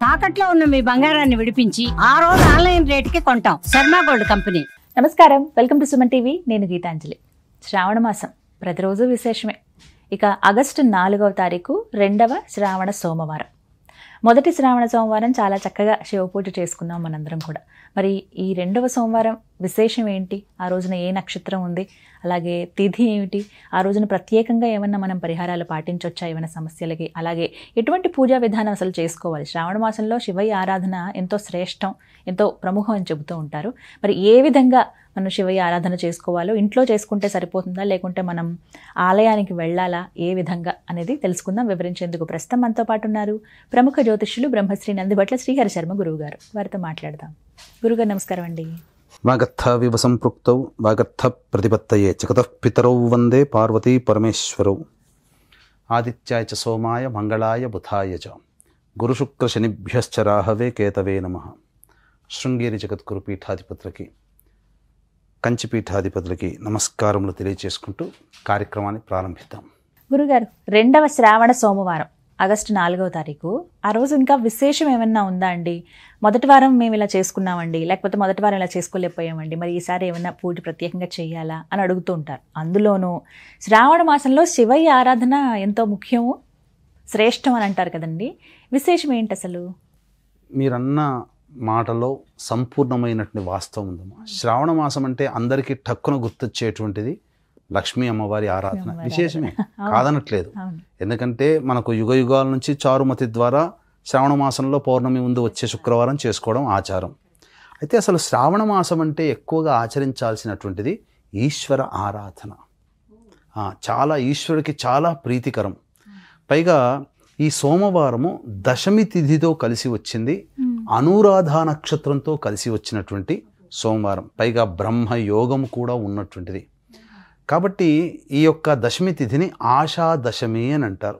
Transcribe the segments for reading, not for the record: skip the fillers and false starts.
తాకట్లో ఉన్న మీ బంగారాన్ని విడిపించి ఆ రోజు ఆన్లైన్ రేటుకి కొంటాం. Sharma gold company. నమస్కారం, వెల్కమ్ టు సుమన్ టీవీ. నేను గీతాంజలి. శ్రావణ మాసం ప్రతిరోజు విశేషమే. ఇక ఆగస్టు 4వ తారీఖు రెండవ శ్రావణ సోమవారం. మొదటి శ్రావణ సోమవారం చాలా చక్కగా శివపూజ చేసుకున్నాం మనందరం కూడా. మరి ఈ రెండవ సోమవారం విశేషం ఏంటి? ఆ రోజున ఏ నక్షత్రం ఉంది, అలాగే తిథి ఏమిటి, ఆ రోజున ప్రత్యేకంగా ఏమన్నా మనం పరిహారాలు పాటించవచ్చా ఏమైనా సమస్యలకి, అలాగే ఎటువంటి పూజా విధానం అసలు చేసుకోవాలి? శ్రావణ మాసంలో శివయ్య ఆరాధన ఎంతో శ్రేష్టం, ఎంతో ప్రముఖం అని చెబుతూ ఉంటారు. మరి ఏ విధంగా మనం శివయ్య ఆరాధన చేసుకోవాలో, ఇంట్లో చేసుకుంటే సరిపోతుందా లేకుంటే మనం ఆలయానికి వెళ్ళాలా, ఏ విధంగా అనేది తెలుసుకుందాం. వివరించేందుకు ప్రస్తుతం మనతో పాటు ఉన్నారు ప్రముఖ జ్యోతిష్యులు బ్రహ్మశ్రీ నందిబట్ల శ్రీహరి శర్మ గురువు గారు. వారితో మాట్లాడదాం. గురుగారు నమస్కారం అండి. వాగర్థ వివ సంపృక్తౌ వాగర్థ ప్రతిపత్తయే జగతః పితరౌ వందే పార్వతీ పరమేశ్వరౌ. ఆదిత్యాయ చ సోమాయ మంగళాయ బుధాయ చ గురుశుక్ర శనిభ్యశ్చ రాహవే కేతవే నమః. శృంగేరి జగద్గురు పీఠాధిపతులకి, కంచిపీఠాధిపతులకి నమస్కారములు తెలియజేసుకుంటూ కార్యక్రమాన్ని ప్రారంభిద్దాం. గురుగారు, రెండవ శ్రావణ సోమవారం ఆగస్టు 4వ తారీఖు. ఆ రోజు ఇంకా విశేషం ఏమన్నా ఉందా అండి? మొదటి వారం మేము ఇలా చేసుకున్నామండి, లేకపోతే మొదటి వారం ఇలా చేసుకోలేకపోయామండి, మరి ఈసారి ఏమన్నా పూజ ప్రత్యేకంగా చేయాలా అని అడుగుతూ ఉంటారు. అందులోనూ శ్రావణ మాసంలో శివయ్య ఆరాధన ఎంతో ముఖ్యము, శ్రేష్టం అని అంటారు కదండి. విశేషం ఏంటి అసలు? మీరన్న మాటలో సంపూర్ణమైనటువంటి వాస్తవం ఉందమ్మా. శ్రావణ మాసం అంటే అందరికీ టక్కున గుర్తొచ్చేటువంటిది లక్ష్మీ అమ్మవారి ఆరాధన. విశేషమే, కాదనట్లేదు. ఎందుకంటే మనకు యుగ యుగాల నుంచి చారుమతి ద్వారా శ్రావణ మాసంలో పౌర్ణమి ముందు వచ్చే శుక్రవారం చేసుకోవడం ఆచారం. అయితే అసలు శ్రావణ మాసం అంటే ఎక్కువగా ఆచరించాల్సినటువంటిది ఈశ్వర ఆరాధన. చాలా ఈశ్వరుడికి చాలా ప్రీతికరం. పైగా ఈ సోమవారము దశమి తిథితో కలిసి వచ్చింది, అనురాధ నక్షత్రంతో కలిసి వచ్చినటువంటి సోమవారం. పైగా బ్రహ్మ యోగం కూడా ఉన్నటువంటిది. కాబట్టి ఈ యొక్క దశమి తిథిని ఆశా దశమి అని అంటారు.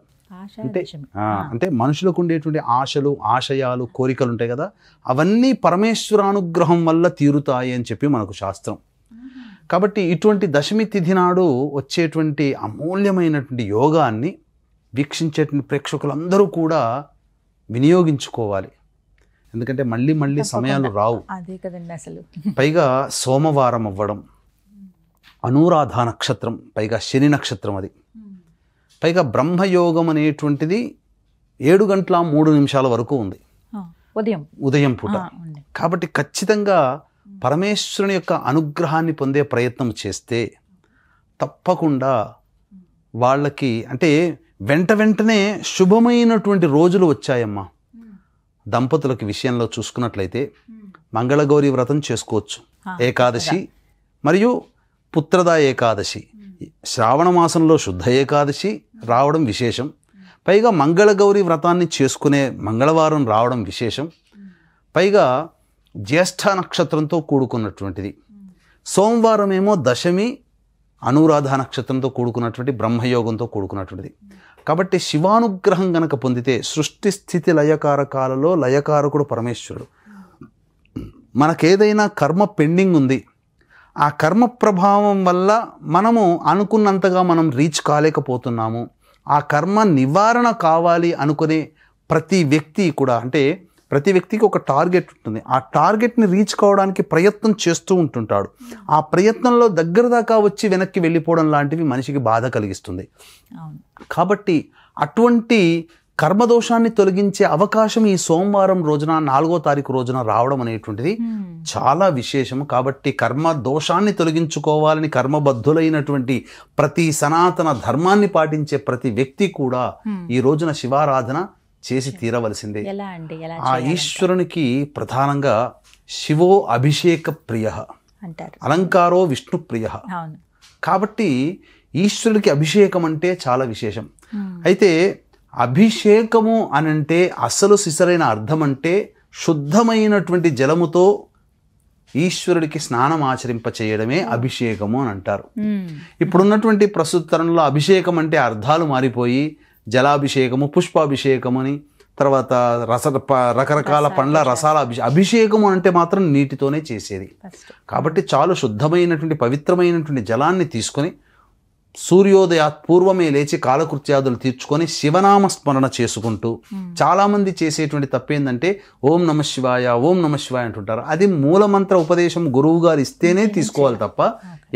అంటే మనుషులకు ఉండేటువంటి ఆశలు, ఆశయాలు, కోరికలు ఉంటాయి కదా, అవన్నీ పరమేశ్వరానుగ్రహం వల్ల తీరుతాయి అని చెప్పి మనకు శాస్త్రం. కాబట్టి ఇటువంటి దశమి తిథి నాడు వచ్చేటువంటి అమూల్యమైనటువంటి యోగాన్ని వీక్షించేటువంటి ప్రేక్షకులందరూ కూడా వినియోగించుకోవాలి. ఎందుకంటే మళ్ళీ మళ్ళీ సమయాలు రావు. అదే కదండి అసలు. పైగా సోమవారం అవ్వడం, అనురాధ నక్షత్రం, పైగా శని నక్షత్రం, అది పైగా బ్రహ్మయోగం అనేటువంటిది 7:03 వరకు ఉంది ఉదయం పూట. కాబట్టి ఖచ్చితంగా పరమేశ్వరుని యొక్క అనుగ్రహాన్ని పొందే ప్రయత్నం చేస్తే తప్పకుండా వాళ్ళకి అంటే వెంటనే శుభమైనటువంటి రోజులు వచ్చాయమ్మా. దంపతులకి విషయంలో చూసుకున్నట్లయితే మంగళగౌరి వ్రతం చేసుకోవచ్చు, ఏకాదశి మరియు పుత్రద ఏకాదశి. శ్రావణ మాసంలో శుద్ధ ఏకాదశి రావడం విశేషం. పైగా మంగళగౌరి వ్రతాన్ని చేసుకునే మంగళవారం రావడం విశేషం. పైగా జ్యేష్ఠ నక్షత్రంతో కూడుకున్నటువంటిది. సోమవారం ఏమో దశమి, అనురాధ నక్షత్రంతో కూడుకున్నటువంటి బ్రహ్మయోగంతో కూడుకున్నటువంటిది. కాబట్టి శివానుగ్రహం గనక పొందితే సృష్టి స్థితి లయకారకాలలో లయకారకుడు పరమేశ్వరుడు. మనకేదైనా కర్మ పెండింగ్ ఉంది, ఆ కర్మ ప్రభావం వల్ల మనము అనుకున్నంతగా మనం రీచ్ కాలేకపోతున్నాము, ఆ కర్మ నివారణ కావాలి అనుకునే ప్రతి వ్యక్తి కూడా, అంటే ప్రతి వ్యక్తికి ఒక టార్గెట్ ఉంటుంది, ఆ టార్గెట్ని రీచ్ కావడానికి ప్రయత్నం చేస్తూ ఉంటుంటాడు. ఆ ప్రయత్నంలో దగ్గర దాకా వచ్చి వెనక్కి వెళ్ళిపోవడం లాంటివి మనిషికి బాధ కలిగిస్తుంది. కాబట్టి అటువంటి కర్మదోషాన్ని తొలగించే అవకాశం ఈ సోమవారం రోజున 4వ తారీఖు రోజున రావడం అనేటువంటిది చాలా విశేషము. కాబట్టి కర్మ దోషాన్ని తొలగించుకోవాలని కర్మబద్ధులైనటువంటి ప్రతి సనాతన ధర్మాన్ని పాటించే ప్రతి వ్యక్తి కూడా ఈ రోజున శివారాధన చేసి తీరవలసిందే. ఆ ఈశ్వరునికి ప్రధానంగా శివో అభిషేక ప్రియ, అలంకారో విష్ణు ప్రియ. కాబట్టి ఈశ్వరుడికి అభిషేకం అంటే చాలా విశేషం. అయితే అభిషేకము అనంటే అసలు సిసరైన అర్థం అంటే శుద్ధమైనటువంటి జలముతో ఈశ్వరుడికి స్నానం ఆచరింప చేయడమే అభిషేకము అని అంటారు. ఇప్పుడున్నటువంటి ప్రస్తుత తరంలో అభిషేకం అంటే అర్థాలు మారిపోయి జలాభిషేకము, పుష్పాభిషేకము అని, తర్వాత రకరకాల పండ్ల రసాల అభిషేకము అంటే మాత్రం నీటితోనే చేసేది. కాబట్టి చాలా శుద్ధమైనటువంటి పవిత్రమైనటువంటి జలాన్ని తీసుకొని సూర్యోదయాత్ పూర్వమే లేచి కాలకృత్యాదులు తీర్చుకొని శివనామ స్మరణ చేసుకుంటూ, చాలామంది చేసేటువంటి తప్పేందంటే ఓం నమ శివాయ ఓం నమ శివాయ అంటుంటారు. అది మూలమంత్ర ఉపదేశం గురువు గారు ఇస్తేనే తీసుకోవాలి తప్ప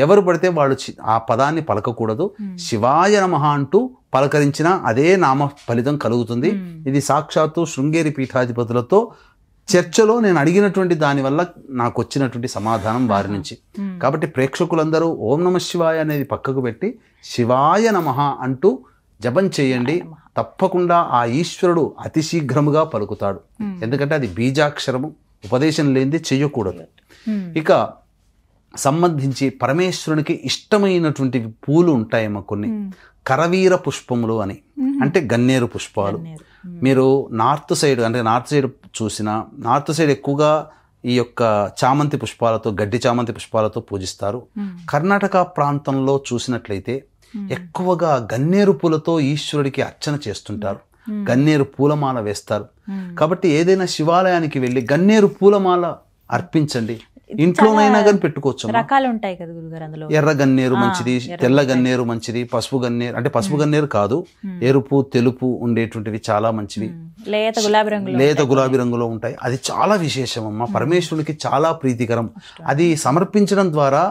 ఎవరు పడితే వాళ్ళు ఆ పదాన్ని పలకకూడదు. శివాయ నమః అంటూ పలకరించినా అదే నామ ఫలితం కలుగుతుంది. ఇది సాక్షాత్తు శృంగేరి పీఠాధిపతులతో చర్చలో నేను అడిగినటువంటి దానివల్ల నాకు వచ్చినటువంటి సమాధానం వారి నుంచి. కాబట్టి ప్రేక్షకులందరూ ఓం నమ శివాయ అనేది పక్కకు పెట్టి శివాయ నమః అంటూ జపం చేయండి. తప్పకుండా ఆ ఈశ్వరుడు అతి శీఘ్రముగా పలుకుతాడు. ఎందుకంటే అది బీజాక్షరము, ఉపదేశం లేనిది చెయ్యకూడదు. ఇక సంబంధించి పరమేశ్వరునికి ఇష్టమైనటువంటి పూలు ఉంటాయేమో కొన్ని, కరవీర పుష్పములు అని, అంటే గన్నేరు పుష్పాలు. మీరు నార్త్ సైడ్ చూసినా నార్త్ సైడ్ ఎక్కువగా ఈ యొక్క చామంతి పుష్పాలతో, గడ్డి చామంతి పుష్పాలతో పూజిస్తారు. కర్ణాటక ప్రాంతంలో చూసినట్లయితే ఎక్కువగా గన్నేరు పూలతో ఈశ్వరుడికి అర్చన చేస్తుంటారు. గన్నేరు పూలమాల వేస్తారు. కాబట్టి ఏదైనా శివాలయానికి వెళ్ళి గన్నేరు పూలమాల అర్పించండి. ఇంట్లోనైనా కానీ పెట్టుకోవచ్చు. రకాలు ఉంటాయి కదా గురుగారు అందులో. ఎర్ర గన్నేరు మంచిది, తెల్ల గన్నేరు మంచిది, పసుపు గన్నేరు, అంటే పసుపు గన్నేరు కాదు, ఎరుపు తెలుపు ఉండేటువంటివి చాలా మంచివి. లేత గులాబీ రంగులో ఉంటాయి. అది చాలా విశేషం అమ్మ, పరమేశ్వరుడికి చాలా ప్రీతికరం. అది సమర్పించడం ద్వారా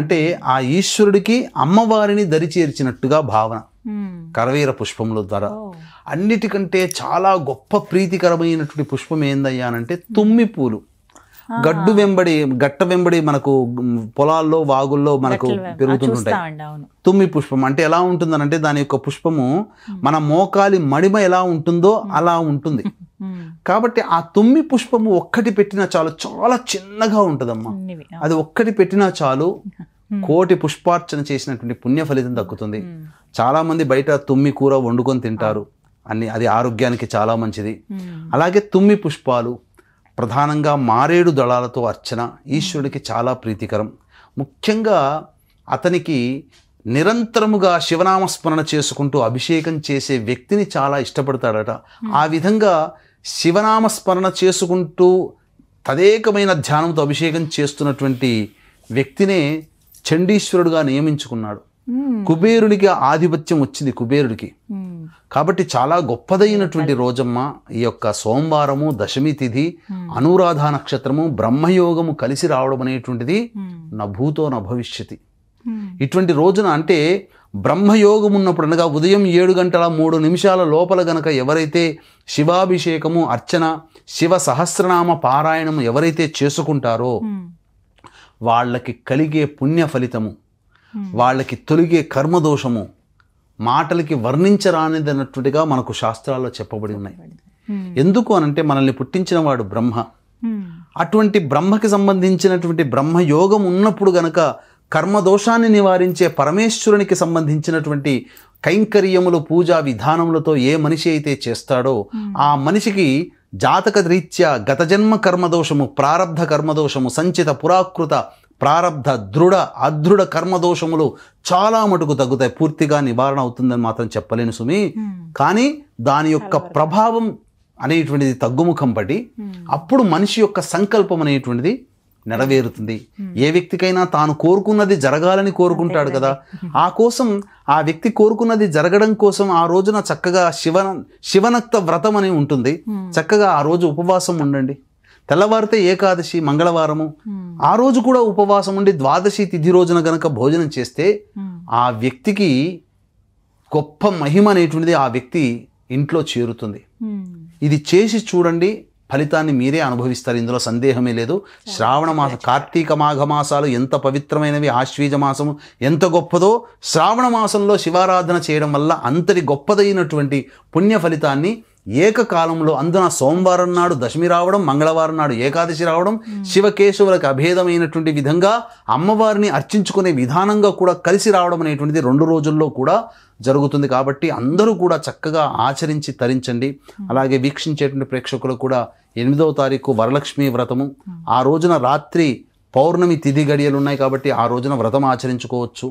అంటే ఆ ఈశ్వరుడికి అమ్మవారిని దరిచేర్చినట్టుగా భావన. కరవీర పుష్పముల ద్వారా అన్నిటికంటే చాలా గొప్ప ప్రీతికరమైనటువంటి పుష్పం ఏందయ్యానంటే తుమ్మి పూలు. గట్ట వెంబడి మనకు పొలాల్లో వాగుల్లో మనకు పెరుగుతుంటాయి. తుమ్మి పుష్పం అంటే ఎలా ఉంటుందనంటే దాని యొక్క పుష్పము మన మోకాలి మడిమ ఎలా ఉంటుందో అలా ఉంటుంది. కాబట్టి ఆ తుమ్మి పుష్పము ఒక్కటి పెట్టినా చాలు, చాలా చిన్నగా ఉంటుందమ్మా. అది ఒక్కటి పెట్టినా చాలు, కోటి పుష్పార్చన చేసినటువంటి పుణ్య ఫలితం దక్కుతుంది. చాలా మంది బయట తుమ్మి కూర వండుకొని తింటారు, అది ఆరోగ్యానికి చాలా మంచిది. అలాగే తుమ్మి పుష్పాలు, ప్రధానంగా మారేడు దళాలతో అర్చన ఈశ్వరుడికి చాలా ప్రీతికరం. ముఖ్యంగా అతనికి నిరంతరముగా శివనామస్మరణ చేసుకుంటూ అభిషేకం చేసే వ్యక్తిని చాలా ఇష్టపడతాడట. ఆ విధంగా శివనామస్మరణ చేసుకుంటూ తదేకమైన ధ్యానంతో అభిషేకం చేస్తున్నటువంటి వ్యక్తినే చండీశ్వరుడుగా నియమించుకున్నాడు. కుబేరుడికి ఆధిపత్యం వచ్చింది కుబేరుడికి. కాబట్టి చాలా గొప్పదైనటువంటి రోజమ్మ ఈ యొక్క సోమవారము, దశమి తిథి, అనురాధ నక్షత్రము, బ్రహ్మయోగము కలిసి రావడం అనేటువంటిది నభూతో నభవిష్యతి. ఇటువంటి రోజున అంటే బ్రహ్మయోగం ఉన్నప్పుడు అనగా ఉదయం 7:03 లోపల గనక ఎవరైతే శివాభిషేకము, అర్చన, శివ సహస్రనామ పారాయణము ఎవరైతే చేసుకుంటారో వాళ్ళకి కలిగే పుణ్య ఫలితము, వాళ్ళకి తొలిగే కర్మదోషము మాటలకి వర్ణించరానిదన్నట్టుగా మనకు శాస్త్రాల్లో చెప్పబడి ఉన్నాయి. ఎందుకు అనంటే మనల్ని పుట్టించిన వాడు బ్రహ్మ. అటువంటి బ్రహ్మకి సంబంధించినటువంటి బ్రహ్మయోగం ఉన్నప్పుడు గనక కర్మదోషాన్ని నివారించే పరమేశ్వరునికి సంబంధించినటువంటి కైంకర్యములు, పూజా విధానములతో ఏ మనిషి అయితే చేస్తాడో ఆ మనిషికి జాతక రీత్యా గత జన్మ కర్మదోషము, ప్రారబ్ధ కర్మదోషము, సంచిత పురాకృత ప్రారబ్ధ దృఢ అదృఢ కర్మదోషములు చాలా మటుకు తగ్గుతాయి. పూర్తిగా నివారణ అవుతుందని మాత్రం చెప్పలేను సుమి. కానీ దాని యొక్క ప్రభావం అనేటువంటిది తగ్గుముఖం పడి అప్పుడు మనిషి యొక్క సంకల్పం అనేటువంటిది నెరవేరుతుంది. ఏ వ్యక్తికైనా తాను కోరుకున్నది జరగాలని కోరుకుంటాడు కదా, ఆ కోసం ఆ వ్యక్తి కోరుకున్నది జరగడం కోసం ఆ రోజున చక్కగా శివనక్త వ్రతం అని ఉంటుంది. చక్కగా ఆ రోజు ఉపవాసం ఉండండి. తెల్లవారితే ఏకాదశి, మంగళవారము, ఆ రోజు కూడా ఉపవాసం ఉండి ద్వాదశి తిథి రోజున గనక భోజనం చేస్తే ఆ వ్యక్తికి గొప్ప మహిమ అనేటువంటిది ఆ వ్యక్తి ఇంట్లో చేరుతుంది. ఇది చేసి చూడండి, ఫలితాన్ని మీరే అనుభవిస్తారు. ఇందులో సందేహమే లేదు. శ్రావణ మాసం, కార్తీక మాఘ మాసాలు ఎంత పవిత్రమైనవి, ఆశ్వీజ మాసము ఎంత గొప్పదో, శ్రావణ మాసంలో శివారాధన చేయడం వల్ల అంతటి గొప్పదైనటువంటి పుణ్య ఫలితాన్ని ఏకకాలంలో, అందున సోమవారం నాడు దశమి రావడం, మంగళవారం నాడు ఏకాదశి రావడం, శివకేశవులకు అభేదమైనటువంటి విధంగా అమ్మవారిని అర్చించుకునే విధానంగా కూడా కలిసి రావడం అనేటువంటిది 2 రోజుల్లో కూడా జరుగుతుంది. కాబట్టి అందరూ కూడా చక్కగా ఆచరించి తరించండి. అలాగే వీక్షించేటువంటి ప్రేక్షకులు కూడా 8వ తారీఖు వరలక్ష్మి వ్రతము, ఆ రోజున రాత్రి పౌర్ణమి తిథి గడియలు ఉన్నాయి కాబట్టి ఆ రోజున వ్రతం ఆచరించుకోవచ్చు.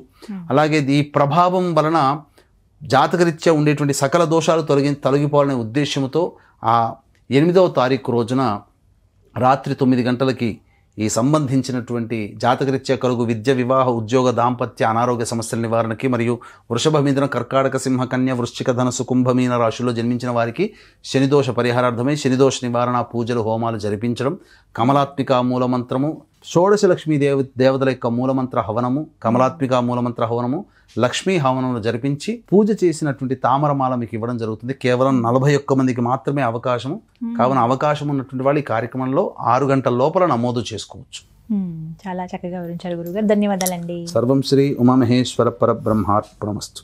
అలాగే ఈ ప్రభావం వలన జాతకరీత్యా ఉండేటువంటి సకల దోషాలు తొలగిపోవాలనే ఉద్దేశంతో ఆ 8వ తారీఖు రోజున రాత్రి 9 గంటలకి ఈ సంబంధించినటువంటి జాతకరీత్యా కలుగు విద్య, వివాహ, ఉద్యోగ, దాంపత్య, అనారోగ్య సమస్యల నివారణకి మరియు వృషభ, మిథున, కర్కాటక, సింహ, కన్య, వృశ్చిక, ధనుసు, కుంభమీన రాశుల్లో జన్మించిన వారికి శనిదోష పరిహారార్థమై శనిదోష నివారణ పూజలు, హోమాలు జరిపించడం, కమలాత్మిక మూలమంత్రము, షోడశ లక్ష్మీ దేవతల యొక్క మూలమంత్ర హవనము, కమలాత్మిక మూలమంత్ర హవనము, లక్ష్మీ హవనములు జరిపించి పూజ చేసినటువంటి తామరమాల మీకు ఇవ్వడం జరుగుతుంది. కేవలం 41 మందికి మాత్రమే అవకాశము. కావున అవకాశం ఉన్నటువంటి వాళ్ళు ఈ కార్యక్రమంలో 6 గంటల లోపల నమోదు చేసుకోవచ్చు. చాలా చక్కగా వివరించారు గురుగారు. ధన్యవాదాలండి. సర్వం శ్రీ ఉమామహేశ్వర పరబ్రహ్మార్పణమస్తు.